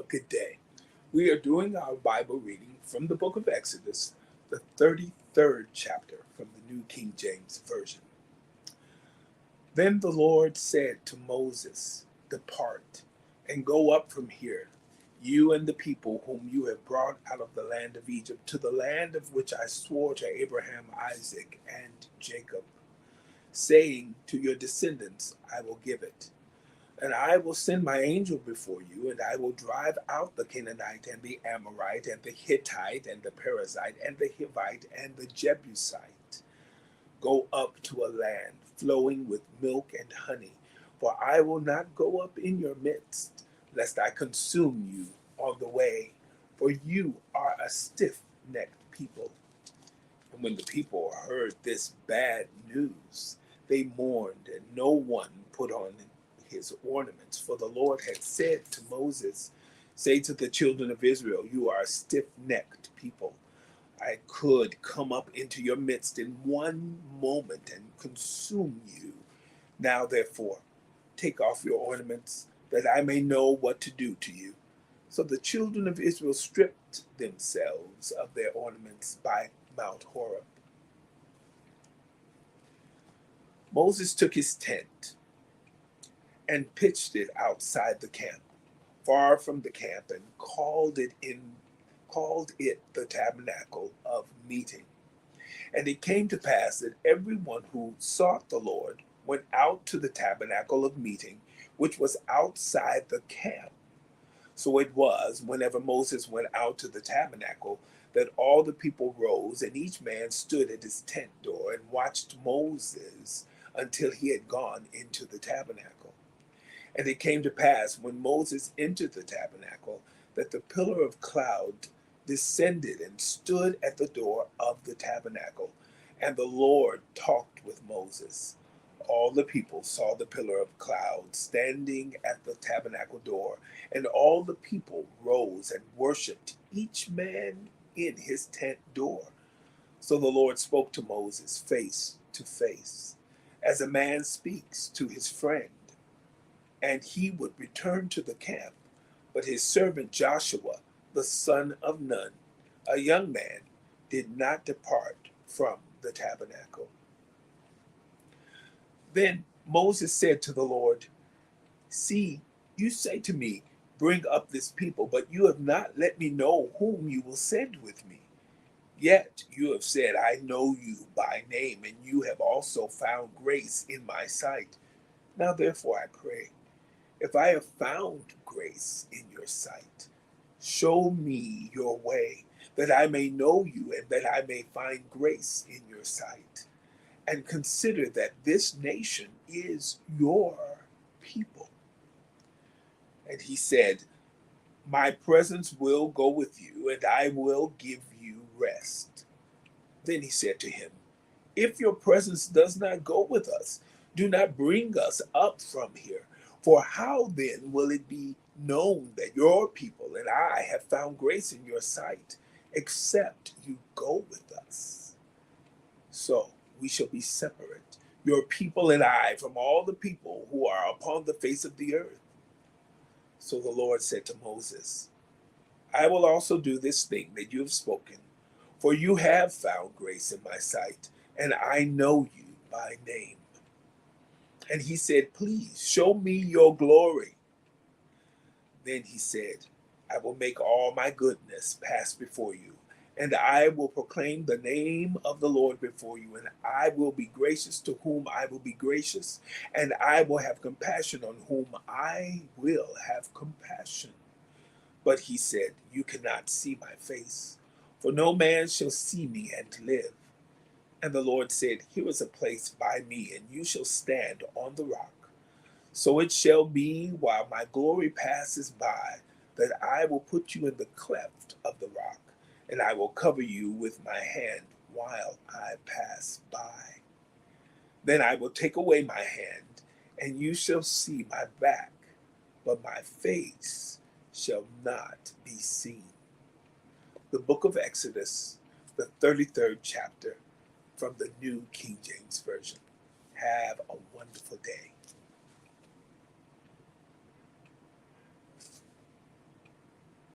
good day. We are doing our Bible reading from the book of Exodus, the 33rd chapter from the New King James Version. Then the Lord said to Moses, "Depart and go up from here, you and the people whom you have brought out of the land of Egypt, to the land of which I swore to Abraham, Isaac, and Jacob, saying, to your descendants I will give it. And I will send my angel before you, and I will drive out the Canaanite and the Amorite and the Hittite and the Perizzite and the Hivite and the Jebusite. Go up to a land flowing with milk and honey, for I will not go up in your midst, lest I consume you on the way, for you are a stiff-necked people." And when the people heard this bad news, they mourned, and no one put on his ornaments. For the Lord had said to Moses, "Say to the children of Israel, you are a stiff-necked people. I could come up into your midst in one moment and consume you. Now, therefore, take off your ornaments, that I may know what to do to you." So the children of Israel stripped themselves of their ornaments by Mount Horeb. Moses took his tent and pitched it outside the camp, far from the camp, and called it the tabernacle of meeting. And it came to pass that everyone who sought the Lord went out to the tabernacle of meeting, which was outside the camp. So it was, whenever Moses went out to the tabernacle, that all the people rose, and each man stood at his tent door and watched Moses until he had gone into the tabernacle. And it came to pass, when Moses entered the tabernacle, that the pillar of cloud descended and stood at the door of the tabernacle, and the Lord talked with Moses. All the people saw the pillar of cloud standing at the tabernacle door, and all the people rose and worshipped, each man in his tent door. So the Lord spoke to Moses face to face, as a man speaks to his friend. And he would return to the camp. But his servant Joshua, the son of Nun, a young man, did not depart from the tabernacle. Then Moses said to the Lord, "See, you say to me, 'Bring up this people,' but you have not let me know whom you will send with me. Yet you have said, 'I know you by name,' and you have also found grace in my sight. Now therefore I pray, if I have found grace in your sight, show me your way, that I may know you and that I may find grace in your sight. And consider that this nation is your people." And he said, "My presence will go with you, and I will give you rest." Then he said to him, "If your presence does not go with us, do not bring us up from here. For how then will it be known that your people and I have found grace in your sight, except you go with us? So we shall be separate, your people and I, from all the people who are upon the face of the earth." So the Lord said to Moses, "I will also do this thing that you have spoken, for you have found grace in my sight, and I know you by name." And he said, "Please show me your glory." Then he said, "I will make all my goodness pass before you, and I will proclaim the name of the Lord before you, and I will be gracious to whom I will be gracious, and I will have compassion on whom I will have compassion." But he said, "You cannot see my face, for no man shall see me and live." And the Lord said, "Here is a place by me, and you shall stand on the rock. So it shall be, while my glory passes by, that I will put you in the cleft of the rock, and I will cover you with my hand while I pass by. Then I will take away my hand, and you shall see my back, but my face shall not be seen." The book of Exodus, the 33rd chapter, from the New King James Version. Have a wonderful day.